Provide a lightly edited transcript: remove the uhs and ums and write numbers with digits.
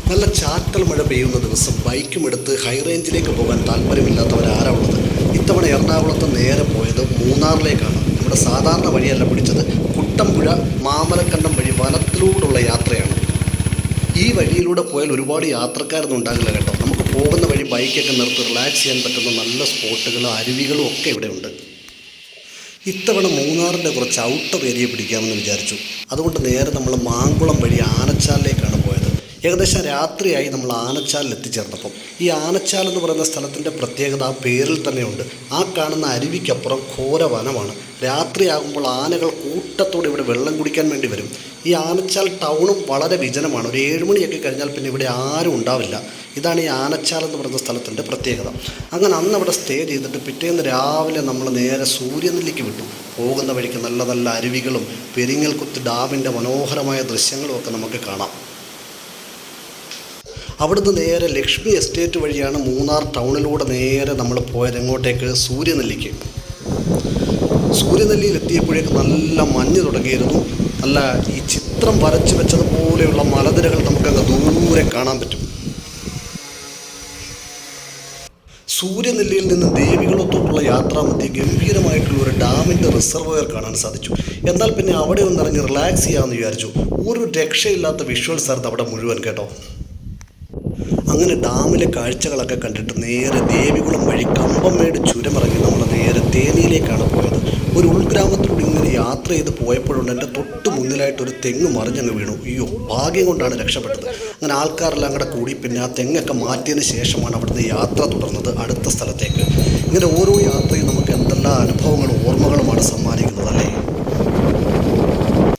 നല്ല ചാറ്റൽ മഴ പെയ്യുന്ന ദിവസം ബൈക്കും എടുത്ത് ഹൈ റേഞ്ചിലേക്ക് പോകാൻ താല്പര്യമില്ലാത്തവരാരാ ഉള്ളത്? ഇത്തവണ എറണാകുളത്ത് നേരെ പോയത് മൂന്നാറിലേക്കാണ്. നമ്മുടെ സാധാരണ വഴിയല്ല പിടിച്ചത്. കുട്ടമ്പുഴ മാമലക്കണ്ടം വഴി വനത്തിലൂടെയുള്ള യാത്രയാണ്. ഈ വഴിയിലൂടെ പോയാൽ ഒരുപാട് യാത്രക്കാരൊന്നും ഉണ്ടാകില്ല കേട്ടോ. നമുക്ക് പോകുന്ന വഴി ബൈക്കൊക്കെ നിർത്തി റിലാക്സ് ചെയ്യാൻ പറ്റുന്ന നല്ല സ്പോട്ടുകളും അരുവികളും ഒക്കെ ഇവിടെ ഉണ്ട്. ഇത്തവണ മൂന്നാറിൻ്റെ കുറച്ച് ഔട്ടർ ഏരിയ പിടിക്കാമെന്ന് വിചാരിച്ചു. അതുകൊണ്ട് നേരെ നമ്മൾ മാങ്കുളം വഴി ആനച്ചാലിലേക്കാണ് പോയത്. ഏകദേശം രാത്രിയായി നമ്മൾ ആനച്ചാലിൽ എത്തിച്ചേർന്നപ്പം. ഈ ആനച്ചാൽ എന്ന് പറയുന്ന സ്ഥലത്തിൻ്റെ പ്രത്യേകത ആ പേരിൽ തന്നെയുണ്ട്. ആ കാണുന്ന അരുവിക്കപ്പുറം ഘോര വനമാണ്. രാത്രിയാകുമ്പോൾ ആനകൾ കൂട്ടത്തോടെ ഇവിടെ വെള്ളം കുടിക്കാൻ വേണ്ടി വരും. ഈ ആനച്ചാൽ ടൗണും വളരെ വിജനമാണ്. ഒരു 7 മണിയൊക്കെ കഴിഞ്ഞാൽ പിന്നെ ഇവിടെ ആരും ഉണ്ടാവില്ല. ഇതാണ് ഈ ആനച്ചാൽ എന്ന് പറയുന്ന സ്ഥലത്തിൻ്റെ പ്രത്യേകത. അങ്ങനെ അന്ന് അവിടെ സ്റ്റേ ചെയ്തിട്ട് പിറ്റേന്ന് രാവിലെ നമ്മൾ നേരെ സൂര്യനെല്ലിക്ക് വിട്ടു. പോകുന്ന വഴിക്ക് നല്ല നല്ല അരുവികളും പെരിങ്ങൽകുത്ത് ഡാമിൻ്റെ മനോഹരമായ ദൃശ്യങ്ങളും ഒക്കെ നമുക്ക് കാണാം. അവിടുന്ന് നേരെ ലക്ഷ്മി എസ്റ്റേറ്റ് വഴിയാണ് മൂന്നാർ ടൗണിലൂടെ നേരെ നമ്മൾ പോയത്. എങ്ങോട്ടേക്ക്? സൂര്യനെല്ലിക്ക്. സൂര്യനെല്ലിയിൽ എത്തിയപ്പോഴേക്ക് നല്ല മഞ്ഞ് തുടങ്ങിയിരുന്നു. നല്ല ഈ ചിത്രം വരച്ചു വെച്ചതുപോലെയുള്ള മലനിരകൾ നമുക്കങ്ങ് ദൂരെ കാണാൻ പറ്റും. സൂര്യനെല്ലിയിൽ നിന്ന് ദേവികുളത്തോട്ടുള്ള യാത്രാമധ്യേ ഗംഭീരമായിട്ടുള്ള ഒരു ഡാമിൻ്റെ റിസർവോയർ കാണാൻ സാധിച്ചു. എന്നാൽ പിന്നെ അവിടെ ഒന്നിറങ്ങി റിലാക്സ് ചെയ്യാമെന്ന് വിചാരിച്ചു. ഒരു രക്ഷയില്ലാത്ത വിഷ്വൽസ് ആയിരുന്നു അവിടെ മുഴുവൻ കേട്ടോ. അങ്ങനെ ഡാമിലെ കാഴ്ചകളൊക്കെ കണ്ടിട്ട് നേരെ ദേവികുളം വഴി കമ്പംമേട് ചുരമിറങ്ങി നമ്മൾ നേരെ തേനിയിലേക്കാണ് പോയത്. ഒരു ഉൾഗ്രാമത്തിലൂടെ ഇങ്ങനെ യാത്ര ചെയ്ത് പോയപ്പോഴുണ്ട് എൻ്റെ തൊട്ട് മുന്നിലായിട്ടൊരു തെങ്ങ് മറിഞ്ഞങ്ങ് വീണു. അയ്യോ, ഭാഗ്യം കൊണ്ടാണ് രക്ഷപ്പെട്ടത്. അങ്ങനെ ആൾക്കാരെല്ലാം കൂടെ കൂടി പിന്നെ ആ തെങ്ങൊക്കെ മാറ്റിയതിന് ശേഷമാണ് അവിടുന്ന് യാത്ര തുടർന്നത് അടുത്ത സ്ഥലത്തേക്ക്. ഇങ്ങനെ ഓരോ യാത്രയും നമുക്ക് എന്തെല്ലാം അനുഭവങ്ങളും ഓർമ്മകളുമാണ് സമ്മാനിക്കുന്നത് അല്ലേ?